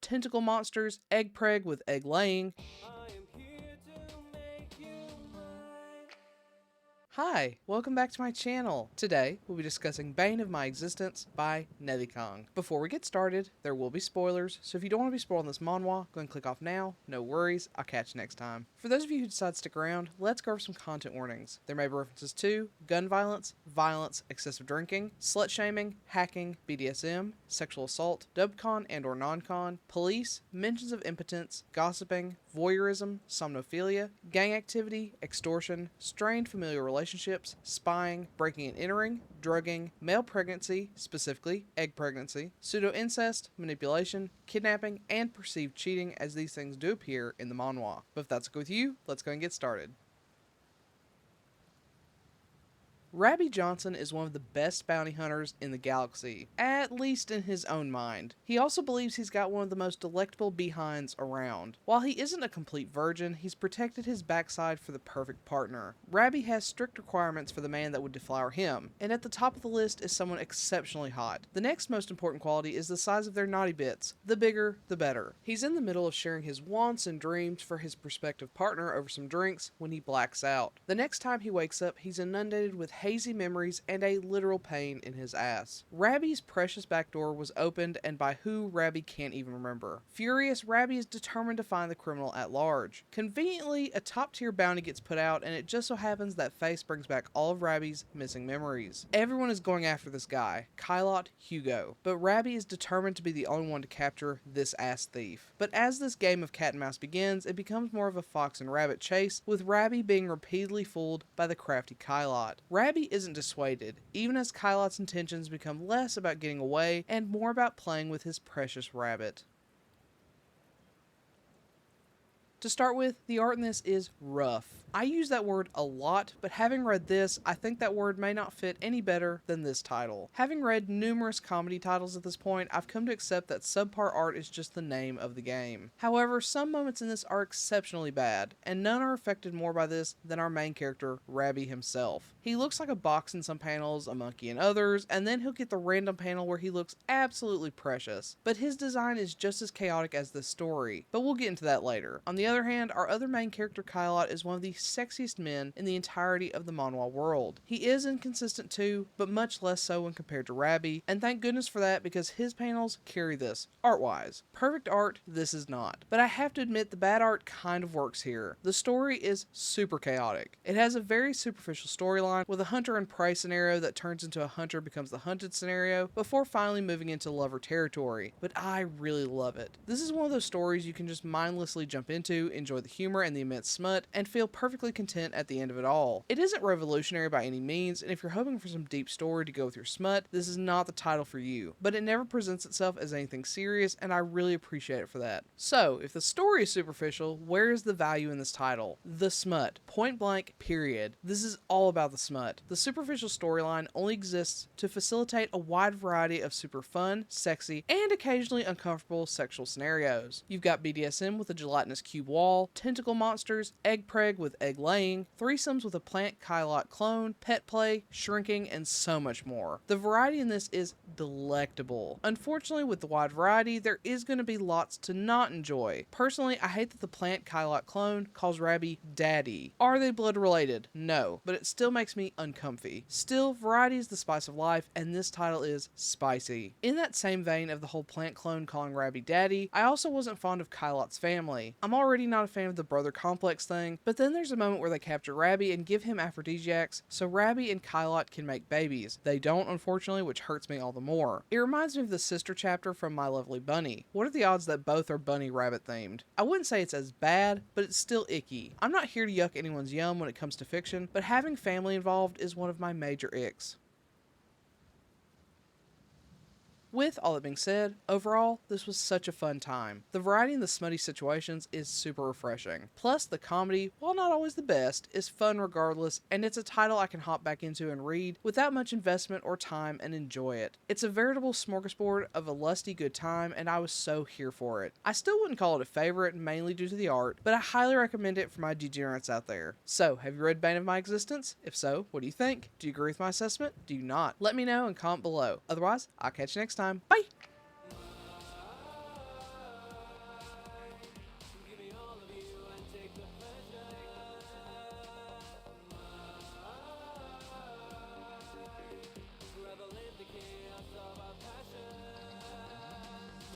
tentacle monsters, egg preg with egg laying. Hi, welcome back to my channel. Today, we'll be discussing Bane of My Existence by Nellikang. Before we get started, there will be spoilers, so if you don't want to be spoiled in this manhwa, go and click off now. No worries, I'll catch you next time. For those of you who decide to stick around, let's go over some content warnings. There may be references to gun violence, excessive drinking, slut-shaming, hacking, BDSM, sexual assault, dubcon and or non-con, police, mentions of impotence, gossiping, voyeurism, somnophilia, gang activity, extortion, strained familial relationships, spying, breaking and entering, drugging, male pregnancy, specifically egg pregnancy, pseudo-incest, manipulation, kidnapping, and perceived cheating, as these things do appear in the manhwa. But if that's okay with you, let's go and get started. Rabbi Johnson is one of the best bounty hunters in the galaxy, at least in his own mind. He also believes he's got one of the most delectable behinds around. While he isn't a complete virgin, he's protected his backside for the perfect partner. Rabbi has strict requirements for the man that would deflower him, and at the top of the list is someone exceptionally hot. The next most important quality is the size of their naughty bits. The bigger, the better. He's in the middle of sharing his wants and dreams for his prospective partner over some drinks when he blacks out. The next time he wakes up, he's inundated with hazy memories and a literal pain in his ass. Rabbi's precious back door was opened, and by who, Rabbi can't even remember. Furious, Rabbi is determined to find the criminal at large. Conveniently, a top-tier bounty gets put out, and it just so happens that Face brings back all of Rabbi's missing memories. Everyone is going after this guy, Kylot Hugo, but Rabbi is determined to be the only one to capture this ass thief. But as this game of cat and mouse begins, it becomes more of a fox and rabbit chase, with Rabbi being repeatedly fooled by the crafty Kylot. Rabbi isn't dissuaded, even as Kylot's intentions become less about getting away and more about playing with his precious rabbit. To start with, the art in this is rough. I use that word a lot, but having read this, I think that word may not fit any better than this title. Having read numerous comedy titles at this point, I've come to accept that subpar art is just the name of the game. However, some moments in this are exceptionally bad, and none are affected more by this than our main character, Rabbi himself. He looks like a box in some panels, a monkey in others, and then he'll get the random panel where he looks absolutely precious. But his design is just as chaotic as this story, but we'll get into that later. On the other hand, our other main character, Kylot, is one of the sexiest men in the entirety of the manhwa world. He is inconsistent too, but much less so when compared to Rabbi, and thank goodness for that, because his panels carry this, art-wise. Perfect art, this is not. But I have to admit, the bad art kind of works here. The story is super chaotic. It has a very superficial storyline, with a hunter and prey scenario that turns into a hunter becomes the hunted scenario, before finally moving into lover territory. But I really love it. This is one of those stories you can just mindlessly jump into, enjoy the humor and the immense smut, and feel perfectly content at the end of it all. It isn't revolutionary by any means, and if you're hoping for some deep story to go with your smut, this is not the title for you, but it never presents itself as anything serious, and I really appreciate it for that. So, if the story is superficial, where is the value in this title? The smut. Point blank, period. This is all about the smut. The superficial storyline only exists to facilitate a wide variety of super fun, sexy, and occasionally uncomfortable sexual scenarios. You've got BDSM with a gelatinous cube wall, tentacle monsters, egg preg with egg laying, threesomes with a plant Kylot clone, pet play, shrinking, and so much more. The variety in this is delectable. Unfortunately, with the wide variety, there is going to be lots to not enjoy. Personally, I hate that the plant Kylot clone calls Rabbi daddy. Are they blood related? No, but it still makes me uncomfy. Still, variety is the spice of life, and this title is spicy. In that same vein of the whole plant clone calling Rabbi daddy, I also wasn't fond of Kylot's family. I'm already not a fan of the brother complex thing, but then there's a moment where they capture Rabbi and give him aphrodisiacs so Rabbi and Kylot can make babies. They don't, unfortunately, which hurts me all the more. It reminds me of the sister chapter from My Lovely Bunny. What are the odds that both are bunny rabbit themed? I wouldn't say it's as bad, but it's still icky. I'm not here to yuck anyone's yum when it comes to fiction, but having family involved is one of my major icks. With all that being said, overall, this was such a fun time. The variety in the smutty situations is super refreshing. Plus, the comedy, while not always the best, is fun regardless, and it's a title I can hop back into and read without much investment or time and enjoy it. It's a veritable smorgasbord of a lusty good time, and I was so here for it. I still wouldn't call it a favorite, mainly due to the art, but I highly recommend it for my degenerates out there. So, have you read Bane of My Existence? If so, what do you think? Do you agree with my assessment? Do you not? Let me know and comment below. Otherwise, I'll catch you next time. Bye!